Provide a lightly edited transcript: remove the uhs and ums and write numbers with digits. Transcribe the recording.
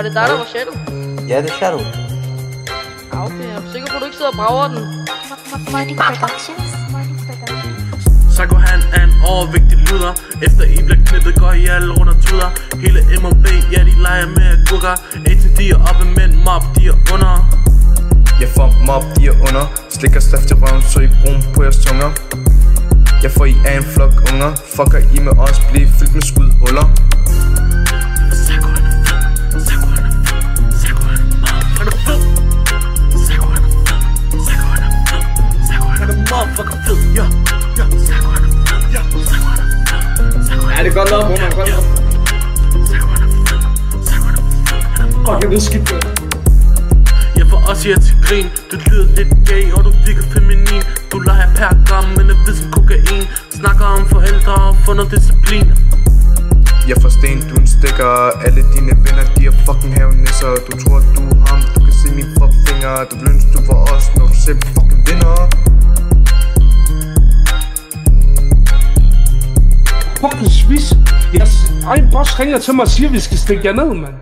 Var det dig, der var Shadow? Ja, det er Shadow. Ah, okay, jeg er sikker på, at du ikke sidder og brager den. Morning Productions. Psycho han er en overvægtig luder. Efter I bliver knippet, går I alle rundt og tuder. Hele MOB, ja de leger med agurker. ATD er oppe, men mob de er under. Jeg får mob, de er under. Slikker stift i røven, så I brun på jeres tunger. Jeg får I af en flok unger. Fucker I med os, bliver fyldt med skudhuller. Psycho han er fed. Psycho han er fed. Psycho han er motherfucker fed. Psycho han er fed. Psycho han er fed. Psycho han er motherfucker fed. Ja, ja. Psycho han er fed. Ja, Psycho han er fed. Ja, det er godt nok, bror, man. Godt nok. Psycho han er fed. Psycho han er fed. Fuck, jeg ved skidt på det. Jeg får også jer til grin. Du lyder lidt gay, og du virker feminin. Du leger per gram, men er ved som kokain. Snakker om forældre og får noget disciplin. Jeg får sten, du en stikker. Alle dine venner, de er fucking havnisser. Du tror, du er ham, du kan se mine fuckfinger. Du vil ønske, du var os, når du selv fucking vinder. Fucking svis. Jeres egen boss ringer til mig og siger, at vi skal stikke jer ned, mand.